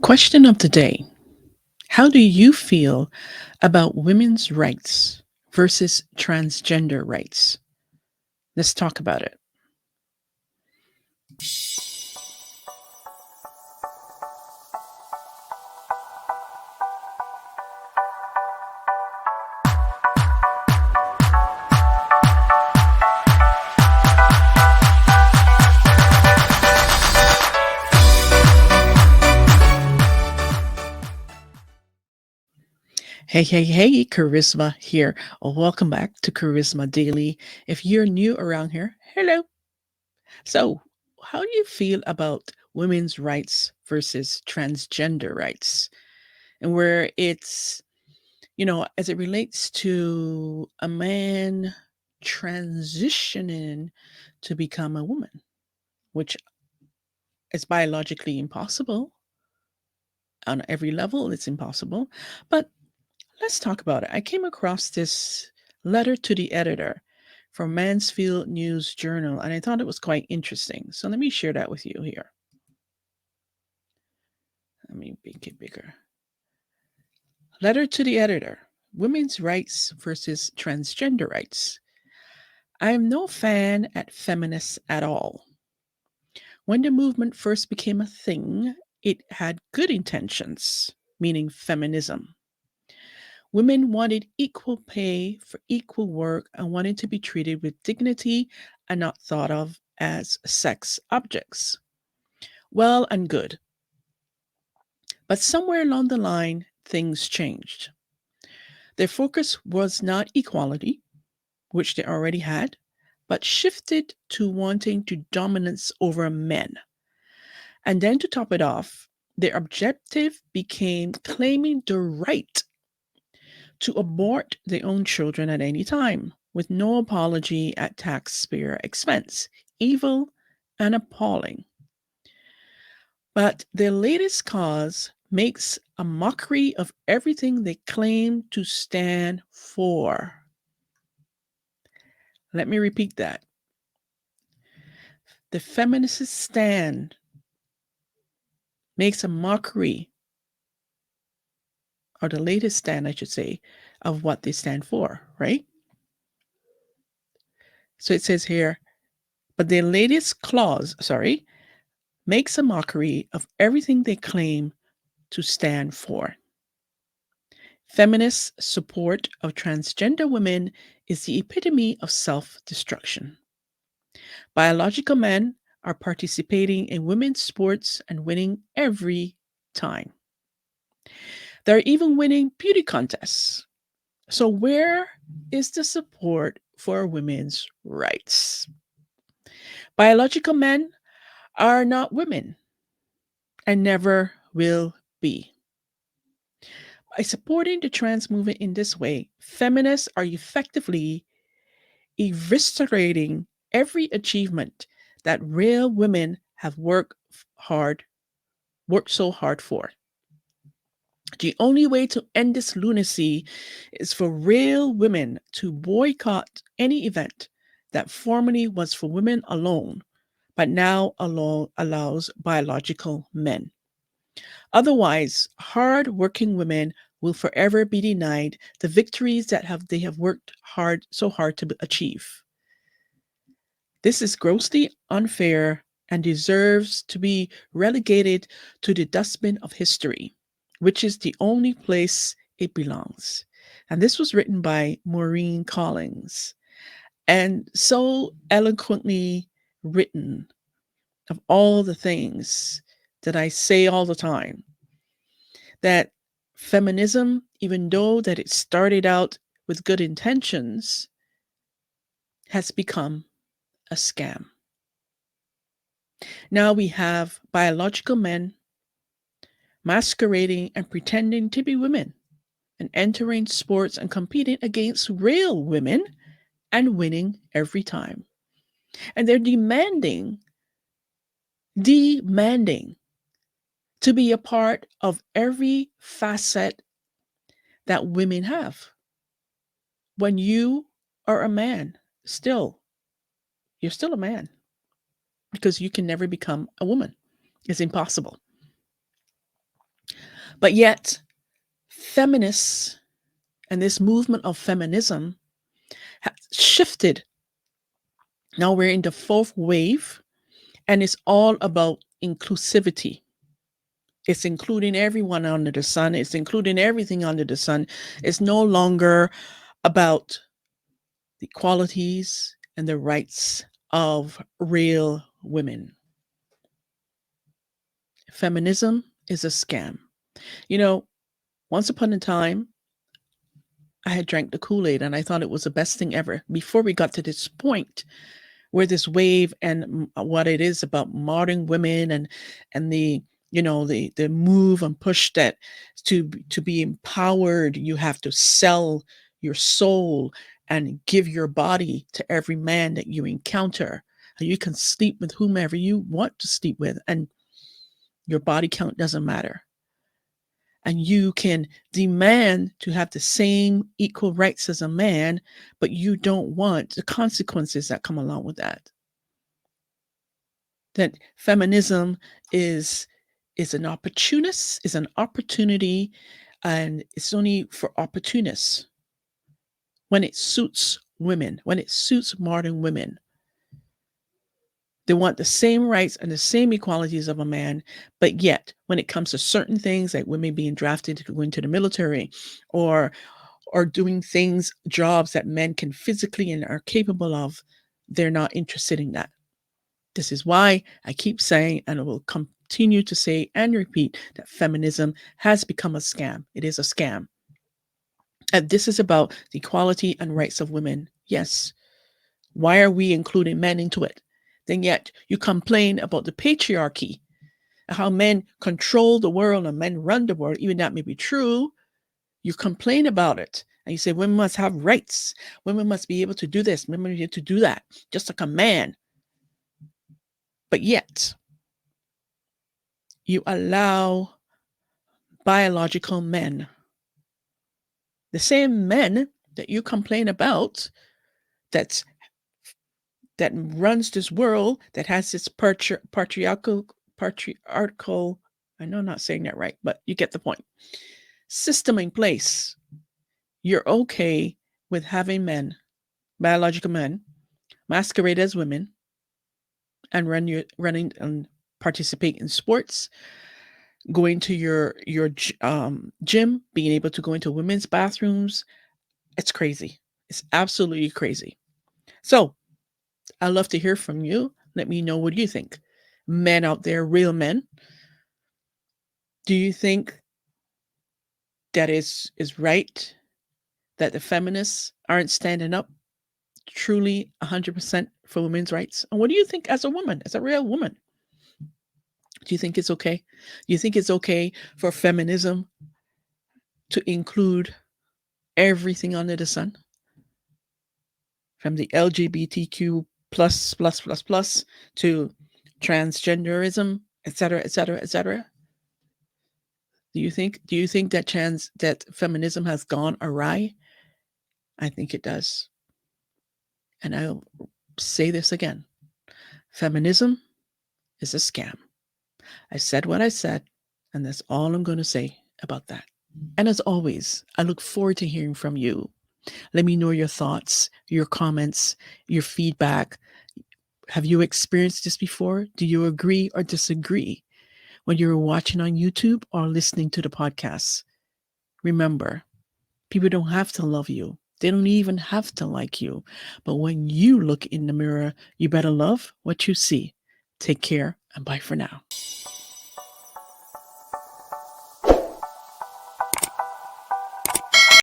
Question of the day. How do you feel about women's rights versus transgender rights? Let's talk about it. Hey, hey, hey, Charisma here. Welcome back to Charisma Daily. If you're new around here, hello. So, how do you feel about women's rights versus transgender rights? And where it's, as it relates to a man transitioning to become a woman, which is biologically impossible. On every level, it's impossible. But let's talk about it. I came across this letter to the editor from Mansfield News Journal, and I thought it was quite interesting. So let me share that with you here. Let me make it bigger. Letter to the editor: Women's rights versus transgender rights. I am no fan at feminists at all. When the movement first became a thing, it had good intentions, meaning feminism. Women wanted equal pay for equal work and wanted to be treated with dignity and not thought of as sex objects. Well and good. But somewhere along the line, things changed. Their focus was not equality, which they already had, but shifted to wanting to dominance over men. And then to top it off, their objective became claiming the right to abort their own children at any time with no apology at taxpayer expense. Evil and appalling. But their latest cause makes a mockery of everything they claim to stand for. Let me repeat that. The feminist stand makes a mockery, or the latest stand, I should say, of what they stand for, right? So it says here, but their latest clause, makes a mockery of everything they claim to stand for. Feminist support of transgender women is the epitome of self destruction. Biological men are participating in women's sports and winning every time. They're even winning beauty contests. So, where is the support for women's rights? Biological men are not women and never will be. By supporting the trans movement in this way, feminists are effectively eviscerating every achievement that real women have worked so hard for. The only way to end this lunacy is for real women to boycott any event that formerly was for women alone, but now allows biological men. Otherwise, hard-working women will forever be denied the victories that they have worked hard to achieve. This is grossly unfair and deserves to be relegated to the dustbin of history, which is the only place it belongs. And this was written by Maureen Collins, and so eloquently written of all the things that I say all the time, that feminism, even though that it started out with good intentions, has become a scam. Now we have biological men masquerading and pretending to be women and entering sports and competing against real women and winning every time. And they're demanding to be a part of every facet that women have. When you are a man, you're still a man because you can never become a woman. It's impossible. But yet, feminists and this movement of feminism has shifted. Now we're in the fourth wave, and it's all about inclusivity. It's including everyone under the sun. It's including everything under the sun. It's no longer about the qualities and the rights of real women. Feminism is a scam. You know, once upon a time, I had drank the Kool Aid and I thought it was the best thing ever. Before we got to this point where this wave and what it is about modern women and the the move and push that to be empowered, you have to sell your soul and give your body to every man that you encounter. You can sleep with whomever you want to sleep with, and your body count doesn't matter. And you can demand to have the same equal rights as a man, but you don't want the consequences that come along with that. That feminism is an opportunist, is an opportunity, and it's only for opportunists when it suits women, when it suits modern women. They want the same rights and the same equalities of a man, but yet when it comes to certain things like women being drafted to go into the military or doing things, jobs that men can physically and are capable of, they're not interested in that. This is why I keep saying, and I will continue to say and repeat, that feminism has become a scam. It is a scam. And this is about the equality and rights of women. Yes. Why are we including men into it? Then yet you complain about the patriarchy, how men control the world and men run the world. Even that may be true. You complain about it. And you say women must have rights. Women must be able to do this. Women must be able to do that, just like a man. But yet, you allow biological men, the same men that you complain about, that runs this world, that has this patriarchal, I know I'm not saying that right, but you get the point, system in place. You're okay with having men, biological men, masquerade as women and running and participate in sports, going to your gym, being able to go into women's bathrooms. It's crazy. It's absolutely crazy. So I'd love to hear from you. Let me know what you think. Men out there, real men. Do you think that is right that the feminists aren't standing up truly 100% for women's rights? And what do you think as a woman, as a real woman? Do you think it's okay? Do you think it's okay for feminism to include everything under the sun? From the LGBTQ plus to transgenderism, etc., etc., etc. Do you think that feminism has gone awry? I think it does. And I'll say this again. Feminism is a scam. I said what I said, and that's all I'm going to say about that. And as always, I look forward to hearing from you. Let me know your thoughts, your comments, your feedback. Have you experienced this before? Do you agree or disagree when you're watching on YouTube or listening to the podcast? Remember, people don't have to love you. They don't even have to like you. But when you look in the mirror, you better love what you see. Take care and bye for now.